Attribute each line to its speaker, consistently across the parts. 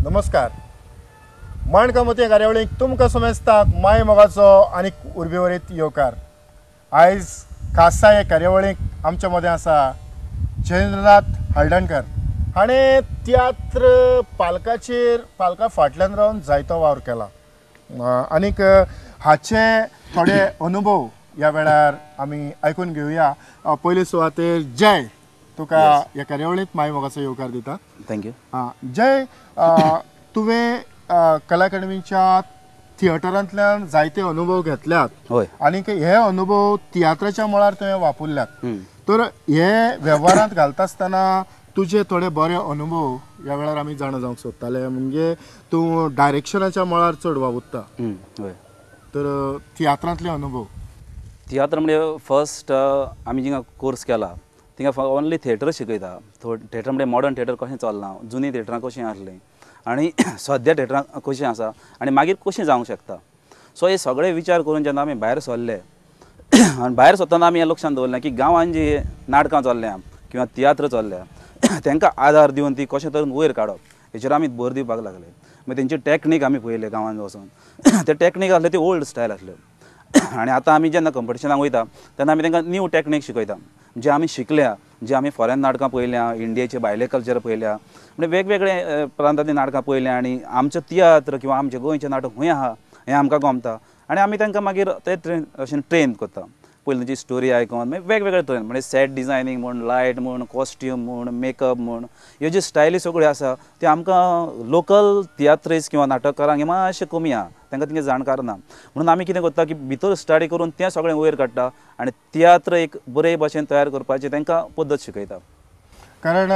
Speaker 1: नमस्कार. माणकामती कार्यावळीक तुमकां समेजता माय मोगाचो आनी उर्बेवरीत येवकार. आयज खासा हे कार्यावळीक आमच्या मदें आसा जयेंद्रनाथ हळदणकर. हाणें तियात्र पालका फाटल्यान रावन जायतो वावर केला आनीक हाचे थोडे अनुभव ह्या वेळार आमी आयकून घेवया. पयले सुवातेर जय तुका ह्या कार्यावळींत माय मोगाचो येवकार दिता.
Speaker 2: थँक्यू.
Speaker 1: जय, तुवें कला अकादमीच्या थिएटरांतल्यान जायते अनुभव घेतल्यात.
Speaker 2: होय.
Speaker 1: आनीक हे अनुभव तियात्राच्या मळार तुवें वापरल्यात. तर हे वेव्हारांत घालता आसतना तुजे थोडे बरे अनुभव ह्या वेळार आमी जाणा जावंक सोदताले. म्हणजे तूं डायरेक्शनाच्या मळार चड वावुरता.
Speaker 2: होय.
Speaker 1: तर तियात्रांतले अनुभव.
Speaker 2: तियात्र म्हणजे फर्स्ट आमी जिंगा कोर्स केला थिंगा ओन्ली थिएटर शिकयता. थिएटर म्हणजे मॉडर्न थिएटर कशें चलना, जुनी थिएटरां कशीं आसलीं आनी सद्या थिएटरां कशीं आसा आनी मागीर कशीं जावंक शकता. सो हे सगळे विचार करून जेन्ना आमी भायर सरले आनी भायर सरतना आमी हें लक्षांत दवरलें की गांवांत जी नाटकां चल्ल्या किंवा तियात्र चल्ल्या तांकां आदार दिवन ती कशें तरेन वयर काडप हेचेर आमी भर दिवपाक लागले. मागीर तेंची टॅक्नीक आमी पळयले गांवांत वचून. ते टॅक्नीक आसले ती ओल्ड स्टायल आसल्यो आनी आतां आमी जेन्ना कॉम्पिटिशनाक वयता तेन्ना आमी तांकां न्यू टॅक्नीक शिकयता. जे आमी शिकल्या, जे आमी फॉरेन नाटकां पळयल्या, इंडियेचे भायले कल्चर पळयल्या, म्हणजे वेगवेगळे प्रांतांतली नाटकां पळयल्या आनी आमचें तियात्र किंवा आमचें गोंयचें नाटक खंय आहा हें आमकां गमता आनी आमी तांकां मागीर ते ट्रेन करता. पयलीं तेंची स्टोरी आयकून मागीर वेगवेगळे ट्रेन म्हणजे सेट डिजायनींग म्हण, लायट म्हण, कॉस्ट्यूम म्हण, मेकअप म्हण, ह्यो ज्यो स्टायली सगळ्यो आसा त्यो आमकां लोकल तियात्रीस्ट किंवा नाटककारांक हे मातशें कमी आहा, तांकां तितकें जाणकार ना. म्हणून आमी कितें करता की भितर स्टडी करून तें सगळें वयर काडटा आनी तियात्र एक बरे भशेन तयार करपाची तांकां पद्दत शिकयता. कारण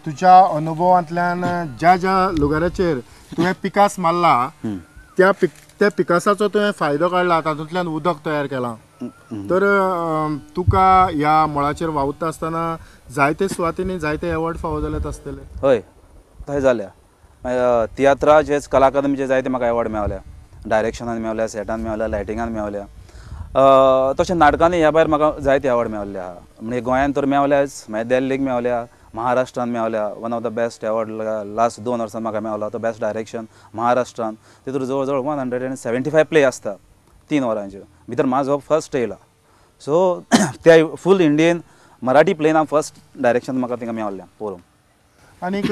Speaker 1: तुज्या अनुभवांतल्यान ज्या ज्या लुगाराचेर तुवें पिकास मारला त्या पिकासाचो तुवें फायदो काडला, तातूंतल्यान उदक तयार केलां. तर तुका ह्या मळाचेर वावुरता आसतना जायते सुवातींनी जायते एवॉर्ड फावो जाल्यात आसतले.
Speaker 2: हय, तशें जाल्या. तियात्राचेच कला अकादमीचे जायते म्हाका एवॉर्ड मेळ्ळ्या. डायरेक्शनान मेळ्ळ्या, सेटान मेळ्ळ्या, लायटिंगान मेळ्ळ्या. तशें नाटकांनी ह्या भायर म्हाका जायते एवॉर्ड मेळ्ळले आहा. म्हणजे गोंयांत तर मेळ्ळ्याच, मागीर दिल्लीक मेळ्ळ्या, महाराष्ट्रान मेळ्ळ्या. One of the best award last 2 वर्सां म्हाका मेळ्ळो तो बेस्ट डायरेक्शन महाराष्ट्रान. तितूर जवळ जवळ 175 प्ले आसता 3 वरांच्यो. भितर म्हाजो फर्स्ट येयला. सो त्या फूल इंडियेन मराठी प्लेन हांव फर्स्ट डायरेक्शन म्हाका थिंगा मेळ्ळें पळोवंक.
Speaker 1: आनीक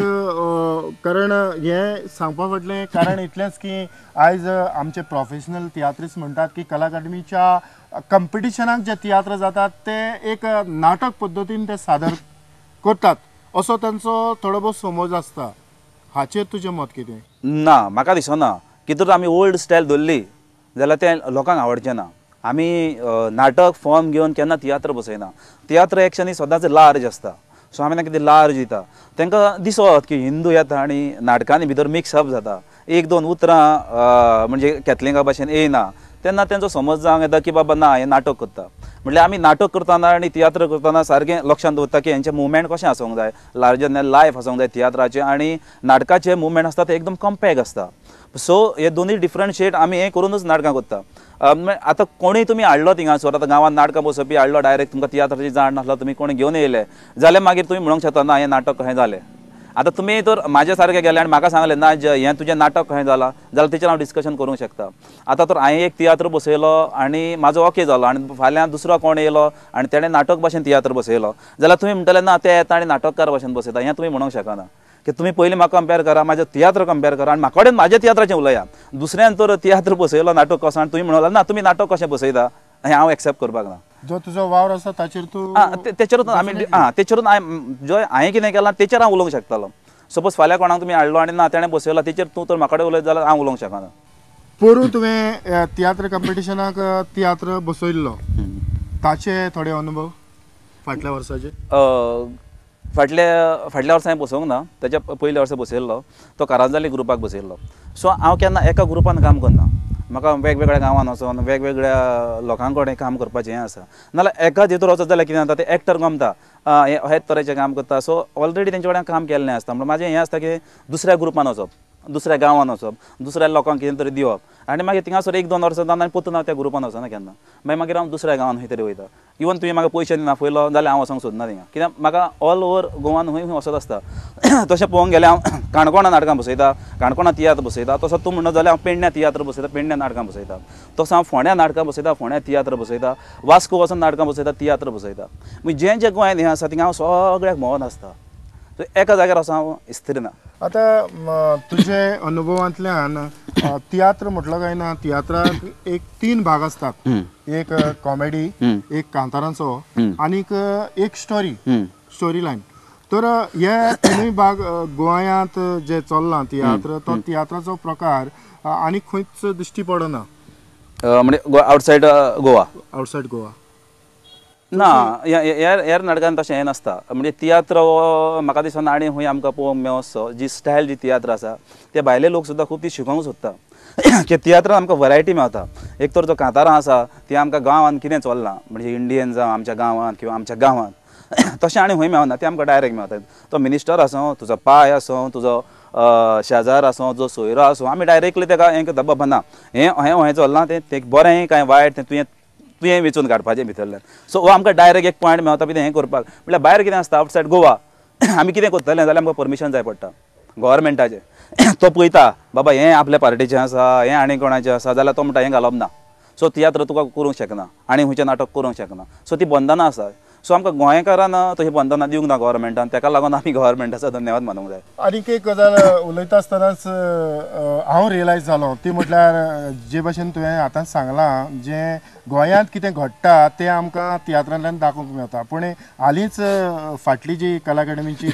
Speaker 1: कारण हें सांगपा फाटलें कारण इतलेंच की आयज आमचे प्रोफेशनल तियात्रिस्ट म्हणटात की कला अकादमीच्या कंपिटिशनाक जे तियात्र जातात ते एक नाटक पद्दतीन ते सादर करतात असो तांचो थोडो बहुत समज आसता. हाचेर तुजें मत कितें?
Speaker 2: ना, म्हाका दिसना. कितें आमी ओल्ड स्टायल धरली जाल्यार तें लोकांक आवडचें ना. आमी नाटक फॉर्म घेवन केन्ना तियात्र बसयना. तियात्र एक्शन ही सदांच लार्ज आसता. सो आमी तांकां कितें लार्ज दिता. तांकां दिसत की हिंदू येता आनी नाटकांनी भितर मिक्सअप जाता, एक दोन उतरां म्हणजे कॅथलिंगा भाशेन येयना, तेन्ना तेंचो समज जावंक येता की बाबा ना हें नाटक करता. म्हणल्यार आमी नाटक करतना आनी तियात्र करतना सारकें लक्षांत दवरता की हेंचें मुवमेंट कशें आसूंक जाय, लार्जर दॅन लायफ आसूंक जाय तियात्राचें आनी नाटकाचें मुवमेंट आसता तें एकदम कम्पॅक्ट आसता. सो हे दोनूय डिफरंशिएट आमी हें करूनच नाटकां करता. आतां कोणूय तुमी हाडलो थिंगासोर, आतां गांवांत नाटकां बसोवपी हाडलो डायरेक्ट तुमकां तियात्राची जाण नासलो, तुमी कोणी घेवन येयले जाल्यार मागीर तुमी म्हणूंक शकता ना हें नाटक कशें जालें. आतां तुमी तर म्हाज्या सारकें गेले आनी म्हाका सांगलें ना हें तुजें नाटक कशें जालां जाल्यार तेचेर हांव डिस्कशन करूंक शकता. आतां तर हांवें एक तियात्र बसयलो आनी म्हाजो ओके जालो आनी फाल्यां दुसरो कोण येयलो आनी तेणें नाटक भाशेन तियात्र बसयलो जाल्यार तुमी म्हणटले ना ते येता आनी नाटककार भाशेन बसयता, हें तुमी म्हणूंक शकना. की तुमी पयलीं म्हाका कंपेर करा, म्हाजें तियात्र कंपेर करा आनी म्हाका कडेन म्हाज्या तियात्राचें उलया. दुसऱ्यान तर तियात्र बसयलो नाटक कसो आनी तुमी म्हणलो ना तुमी नाटक कशें बसयता, हें हांव एक्सेप्ट करपाक ना.
Speaker 1: जो तुजो वावर आसा ताचेर तूं
Speaker 2: तेचेरूच आमी तेचेरूच जो हांवें कितें केलां तेचेर हांव उलोवंक शकतालो. सपोज फाल्यां कोणाक तुमी हाडलो आनी ना तेणें बसयलो तेचेर तूं तर म्हाका कडेन उलयत जाल्यार हांव उलोवंक शकना.
Speaker 1: पोरूं तुवें तियात्र कंपिटिशनाक तियात्र बसयल्लो, ताचे थोडे अनुभव फाटल्या वर्साचे?
Speaker 2: फाटल्या वर्सा हांवें बसोवंक ना, तेच्या पयल्या वर्सा बसयल्लो तो कारांजाली ग्रुपाक बसयल्लो. सो हांव केन्ना एका ग्रुपान काम करना. म्हाका वेगवेगळ्या गांवांत वचोन वेगवेगळ्या लोकां कडेन काम करपाचें हें आसा. नाल्यार एका भितर वचत जाल्यार कितें जाता ते एक्टर गमता, हेच तरेचें काम करता. सो ऑलरेडी तेंचे कडेन काम केल्लें आसता. म्हणून म्हाजें हें आसता की दुसऱ्या ग्रुपान वचप. दुसऱ्या गांवांत वचप दुसऱ्या लोकांक कितें तरी दिवप आनी मागीर थिंगासर 1-2 वर्सां जावन आनी परतून हांव त्या ग्रुपान वचना केन्ना मागीर हांव दुसऱ्या गांवांत खंय तरी वयता इवन तुवें म्हाका पयशे दिना पयलो जाल्यार हांव वचोंक सोदना थिंगा कित्याक म्हाका ऑल ओवर गोवान खंय वचत आसता तशें पळोवंक गेल्यार हांव काणकोणा नाटकां बसयता काणकोणा तियात्र बसयता तसो तूं म्हणत जाल्यार हांव पेडण्या तियात्र बसयता पेडण्या नाटकां बसयता तसो हांव फोंड्या नाटकां बसयता फोंड्या तियात्र बसयता वास्को वचून नाटकां बसयता तियात्र बसयता म्हणजे जें गोंयांत हें आसा थिंगा हांव सगळ्याक भोंवून आसता सो एका जाग्यार वचून हांव इस्थिर ना
Speaker 1: आता तुझे अनुभवांतल्यान तियात्र म्हटलं काय ना तियात्राक एक 3 भाग असतात एक कॉमेडी एक कांतारांचो आनीक एक स्टोरी लायन तर हे तिनूय भाग गोंयांत जे चल्लां तियात्र तो तियात्राचो प्रकार आनी खंयच दिश्टी पडना
Speaker 2: म्हणजे आवटसायड गोवा
Speaker 1: आवटसायड गोवा
Speaker 2: ना हेर नाटकान तशें हें नासता म्हणजे तियात्र हो म्हाका दिसना आनी खंय आमकां पळोवंक मेळचो जी स्टायल जी तियात्र आसा ते भायले लोक सुद्दां खूब ती शिकोवंक सोदता की तियात्रान आमकां वरायटी मेळटा एक तर जो कांतारां आसा ती आमकां गांवांत कितें चल्लां म्हणजे इंडियन जावं आमच्या गांवांत किंवा आमच्या गांवांत तशें आनी खंय मेळना ते आमकां डायरेक्ट मेळटा तो मिनिस्टर आसूं तुजो पाय आसूं तुजो शेजार आसूं जो सोयरो आसूं आमी डायरेक्टली तेका हें करता बाबा ना हें चल्लां तें बरें काय वायट तें तुवें वेचून काडपाचें भितरल्यान सो हो आमकां डायरेक्ट एक पॉयंट मेळटा कितें हें करपाक म्हळ्यार भायर कितें आसता आवटसायड गोवा आमी कितें करतलें जाल्यार आमकां परमिशन जाय पडटा गव्हर्मेंटाचें तो पळयता बाबा हें आपल्या पार्टीचें आसा हें आनी कोणाचें आसा जाल्यार तो म्हणटा हें घालप ना सो तियात्र तुका करूंक शकना आनी खंयचें नाटक करूंक शकना सो ती बंधनां आसा सो आमकां गोंयकारान तशी बंधनां दिवंक ना गव्हर्मेंटान तेका लागून आमी गव्हर्मेंटाचो धन्यवाद मानूंक जाय
Speaker 1: आनीक एक गजाल उलयता आसतनाच हांव रियलायज जालो ती म्हटल्यार जे भाशेन तुवें आतांच सांगलां जें गोंयांत कितें घडटा तें आमकां तियात्रांतल्यान दाखोवंक मेळटा पूण हालींच फाटली जी कला अकादमीची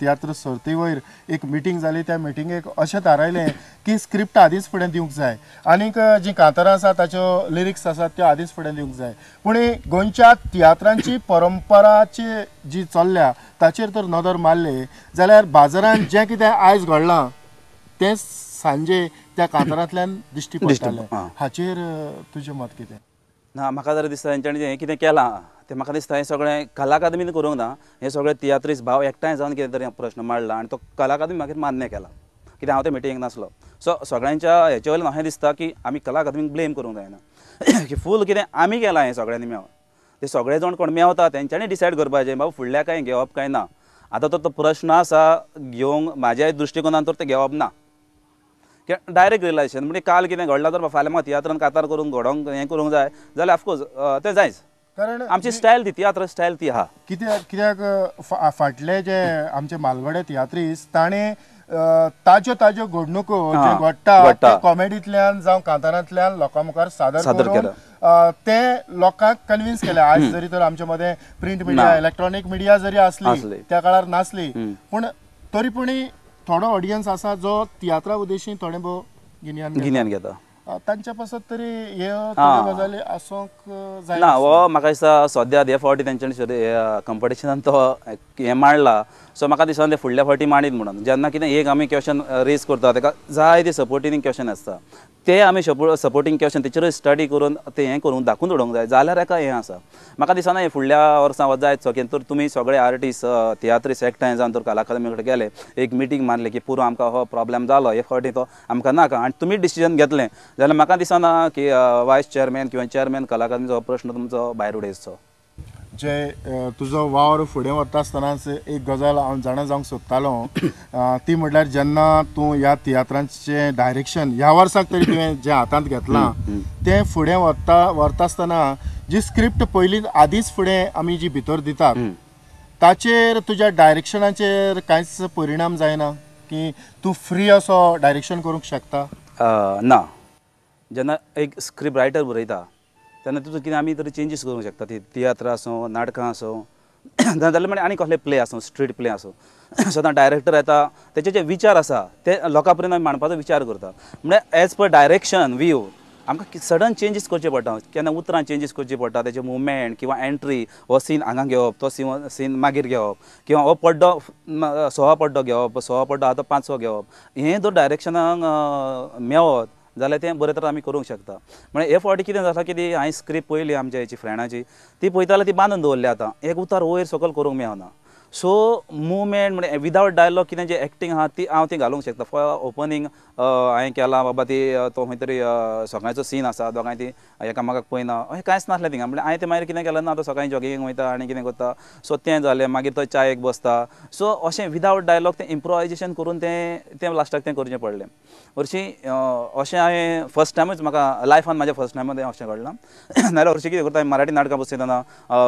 Speaker 1: तियात्र सर्ती वयर एक मिटींग जाली त्या मिटिंगेक अशें थारायलें की स्क्रिप्ट आदींच फुडें दिवंक जाय आनीक जीं कांतारां आसा ताच्यो लिरिक्स आसात त्यो आदींच फुडें दिवंक जाय पूण गोंयच्या तियात्रांची परंपराची जी चल्ल्या ताचेर तर नदर मारले जाल्यार बाजारांत जें कितें आयज घडलां तें सांजे त्या कांतारांतल्यान दिश्टी पडटालें हाचेर तुजें मत कितें
Speaker 2: ना म्हाका जर दिसता हेंच्यांनी हें कितें केलां तें म्हाका दिसता हें सगळें कला अकादमीन करूंक ना हें सगळें तियात्रीस्ट भाव एकठांय जावन कितें तरी प्रश्न मांडला आनी तो कला अकादमी मागीर मान्य केला कित्याक हांव त्या मिटिंगेक नासलो सो सगळ्यांच्या हेचे वयल्यान अशें दिसता की आमी कला अकादमीक ब्लेम करूंक जायना की फूल कितें आमी केलां हें सगळ्यांनी मेळोन ते सगळे जाण कोण मेवता तेंच्यांनी डिसायड करपाचें बाबा फुडल्या काय घेवप काय ना आतां तो प्रश्न आसा घेवंक म्हाज्या दृश्टिकोनान तर ते घेवप ना डायरेक्ट रिलेशन म्हणजे काल कितें घडलां तर फाल्यां म्हाका तियात्रान कातार करून घडोवंक हें करूंक जाय जाल्यार ऑफकोर्स तें जायच कारण आमची स्टायल ती तियात्र स्टायल ती आहा
Speaker 1: कित्याक फाटले जे आमचे मालगडे तियात्रीस ताणे ताज्यो घडणुको जे घडटा कॉमेडींतल्यान जावं कांतारांतल्यान लोकां मुखार सादर करून ते लोकांक कन्विन्स केले आज जरी तर आमचे मदें प्रिंट मिडिया इलेक्ट्रॉनीक मिडिया जरी असली त्या काळार नासली पूण तरी पूण थोडो ऑडियन्स आसा जो तियात्रा उद्देशी थोडे भोव
Speaker 2: गिन्यान घेता
Speaker 1: तांच्या पासत तरी हे गजाली आसूंक जाय
Speaker 2: ना हो म्हाका दिसता सद्या हे फावटी तेंच्यांनी कॉम्पिटिशनान तो हें मांडला सो म्हाका दिसता ते फुडल्या फावटी मांडीत म्हणून जेन्ना कितें एक आमी क्वेश्चन रेज करता तेका जाय ते सपोर्टींग क्वेश्चन आसता ते आमी सपोर्टींग क्वेश्चन तेचेर स्टडी करून ते हें करून दाखोवन उडोवंक जाय जाल्यार एका हें आसा म्हाका दिसना हे फुडल्या वर्सां जायच की तर तुमी सगळे आर्टिस्ट तियात्रीस्ट एकठांय जावन तर कला अकादमी कडेन गेले एक मिटींग मारले की पुरो आमकां हो प्रॉब्लेम जालो हे फावटी तो आमकां नाका आनी तुमी डिसिजन घेतलें जाल्यार म्हाका दिसना की वायस चेअरमॅन किंवा चेअरमॅन कला अकादमीचो प्रश्न तुमचो भायर उडयचो
Speaker 1: जे तुजो वावर फुडें वता आसतनाच एक गजाल हांव जाणा जावंक सोदतालो ती म्हटल्यार जेन्ना तूं ह्या तियात्रांचें डायरेक्शन ह्या वर्साक तरी तुवें जें हातांत घेतलां तें फुडें व्हरता आसतना जी स्क्रिप्ट पयलीं आदींच फुडें आमी जी भितर दितात ताचेर तुज्या डायरेक्शनाचेर कांयच परिणाम जायना की तूं फ्री असो डायरेक्शन करूंक शकता
Speaker 2: ना जेन्ना एक स्क्रिप्ट रायटर बरयता तेन्ना तुजो कितें आमी तरी चेंजीस करूंक शकता ती तियात्र आसूं नाटकां आसूं जाल्यार म्हणजे आनी कसले प्ले आसूं स्ट्रीट प्ले आसूं सदां डायरेक्टर येता तेचे जे विचार आसा ते लोकां पर्यंत आमी मांडपाचो विचार करता म्हणजे एज पर डायरेक्शन व्यू आमकां सडन चेंजीस करचे पडटा केन्ना उतरां चेंजीस करची पडटा तेचे मुवमेंट किंवा एंट्री हो सीन हांगा घेवप तो सीन मागीर घेवप किंवा हो पड्डो 6 पड्डो घेवप 6 पड्डो आतां 5 घेवप हें जर डायरेक्शनाक मेवत जाल्यार तें बरें तर आमी करूंक शकता म्हणजे हे फावटी कितें जाता की हांवें स्क्रिप्ट पयली आमच्या हेची फ्रेंडाची ती पळयताली ती बांदून दवरली आतां एक उतार वयर सकयल करूंक मेळना सो मुवमेंट म्हणजे विदावट डायलॉग कितें जे एक्टींग आहा ती हांव ती घालूंक शकता. फॉर ओपनिंग हांवें केला बाबा ती तो खंय तरी सकाळचो सीन आसा दोगांय ती एकामेकाक पळयना अशें कांयच नासलें थिंगा. म्हणजे हांवें तें मागीर कितें केलें ना आतां सकाळीं जॉगिंग वयता आनी कितें करता सो तें जालें मागीर तो चायेक बसता. सो अशें विदावट डायलॉग तें इम्प्रोवायजेशन करून तें लास्टाक तें करचें पडलें. हरशीं अशें हांवें फर्स्ट टायमूच म्हाका लायफान म्हाज्या फर्स्ट टायम अशें घडलां. नाल्यार हरशीं कितें करता मराठी नाटकां बसयतना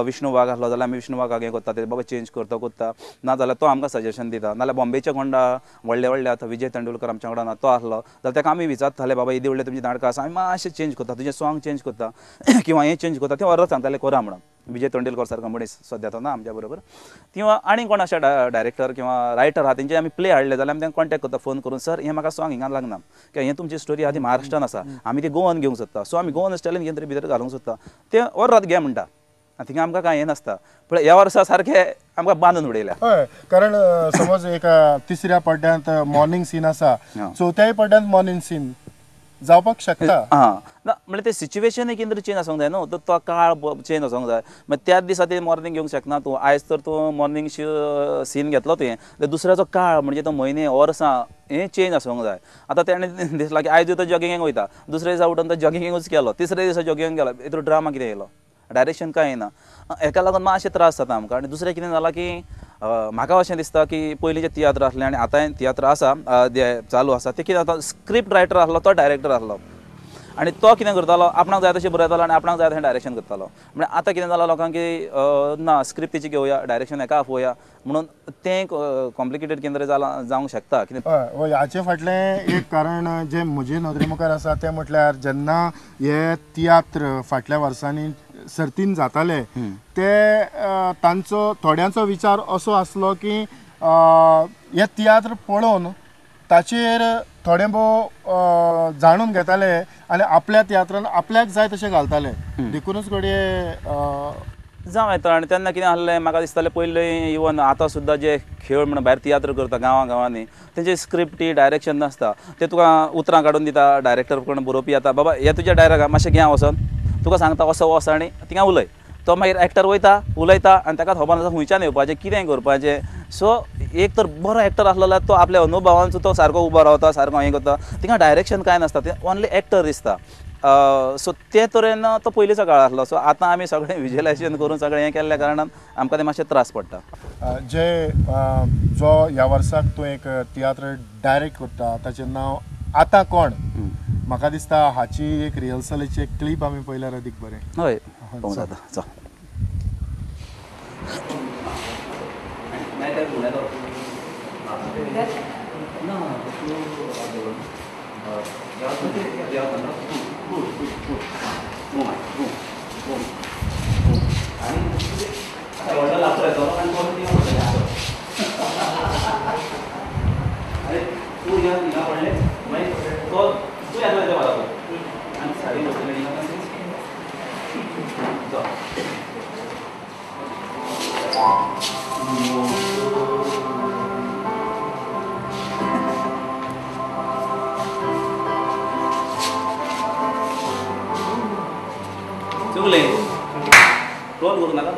Speaker 2: विष्णू वाघ आसलो जाल्यार आमी विष्णू वाघाक हें करता ते बाबा चेंज करता कोत्ता ना जाल्यार तो आमकां सजेशन दिता. नाल्यार बॉम्बेचे कोण व्हडले व्हडले आतां विजय तेंडुलकर आमच्या वांगडा तो आसलो जाल्यार ताका आमी विचारताले बाबा येदी व्हडले तुमची नाटकां आसा आमी मातशें चेंज करता तुजें सॉंग चेंज करता किंवा हें चेंज करता तें अर्द सांगताले करा म्हणून. विजय तेंडुलकर सारको मनीस सद्या तो ना आमच्या बरोबर किंवा आनी कोण अशे डायरेक्टर किंवा रायटर आहा तेंचे आमी प्ले हाडले जाल्यार आमी तांकां कॉन्टॅक्ट करता फोन करून सर हें म्हाका सॉंग हिंगा लागना किंवा हें तुमची स्टोरी आहा ती महाराष्ट्रान आसा आमी ती गोवन घेवंक सोदता सो आमी गोवन स्टायलीन कितें तरी भितर घालूंक सोदता तें अर्रात घे म्हणटा. थिंगा आमकां कांय हें नासता पण ह्या वर्सा सारकें आमकां बांदून उडयल्या.
Speaker 1: हय कारण समज एक तिसऱ्या पड्ड्यांत मॉर्निंग सीन आसा चवथ्याय पड्ड्यांत मॉर्निंग सीन जावपाक शकता.
Speaker 2: हां ना म्हणजे ते सिच्युएशन कितें तरी चेंज आसूंक जाय न्हू तो काळ चेंज आसूंक जाय. मागीर त्याच दिसा ते मॉर्निंग घेवंक शकना तूं. आयज तर तूं मॉर्निंग सीन घेतलो तुवें तर दुसऱ्याचो काळ म्हणजे तो म्हयने वर्सां हें चेंज आसूंक जाय. आतां तेणें दिसलां की आयज तो जॉगिंगेक वयता दुसऱ्या दिसा उठून तो जॉगिंगूच केलो तिसऱ्या दिसा जॉगिंग गेलो हितूर ड्रामा कितें येयलो डायरेक्शन कांय येना. हेका लागून मातशें त्रास जाता आमकां. आनी दुसरें कितें जालां की म्हाका अशें दिसता की पयलींचे तियात्र आसलें आनी आतां तियात्र आसा जे चालू आसा ते कितें जाता स्क्रिप्ट रायटर आसलो तो डायरेक्टर आसलो आनी तो कितें करतालो आपणाक जाय तशें बरयतालो आनी आपणाक जाय तशें डायरेक्शन करतालो. म्हणजे आतां कितें जालां लोकांक की ना स्क्रिप्ट तेची घेवया डायरेक्शन हेका आपोवया म्हणून तें कॉम्प्लिकेटेड कितें तरी जावंक शकता.
Speaker 1: हय हाचे फाटलें एक कारण जें म्हजे नदरे मुखार आसा तें म्हटल्यार जेन्ना हे तियात्र फाटल्या वर्सांनी सर्तीन जाताले ते तांचो थोड्यांचो विचार असो आसलो की हे तियात्र पळोवन ताचेर थोडे भोव जाणून घेताले आनी आपल्या तियात्रान आपल्याक जाय तशें घालताले देखूनच घडये
Speaker 2: जावं येता. आनी तेन्ना कितें आसलें म्हाका दिसतालें पयलीं इवन आतां सुद्दां जे खेळ म्हणून भायर तियात्र करता गांवांनी तेंचे स्क्रिप्टी डायरेक्शन नासता ते तुका उतरां काडून दिता डायरेक्टर कोण बरोवपी येता बाबा हे तुज्या डायरेक्टर मातशें घे वचोन तुका सांगता असो वच आनी थिंगा उलय तो मागीर एक्टर वयता उलयता आनी ताका खबर नासता खंयच्यान येवपाचें कितें करपाचें. सो एक तर बरो एक्टर आसलो जाल्यार तो आपल्या अनुभवांचो तो सारको उबो रावता सारको हें करता थिंगा डायरेक्शन कांय नासता तें ओन्ली एक्टर दिसता. सो ते तरेन तो पयलींचो काळ आसलो. सो आतां आमी सगळें विज्युलायजेशन करून सगळें हें केल्ल्या कारणान आमकां तें मातशें त्रास पडटा.
Speaker 1: जो ह्या वर्साक तूं एक तियात्र डायरेक्ट करता ताचें नांव आतां कोण म्हाका दिसता हाची एक रिहर्सलीची एक क्लिप आमी पळयल्यार अदीक बरें.
Speaker 2: हय पळोवंक जाता चल. चुकलें रोल करूं नाका.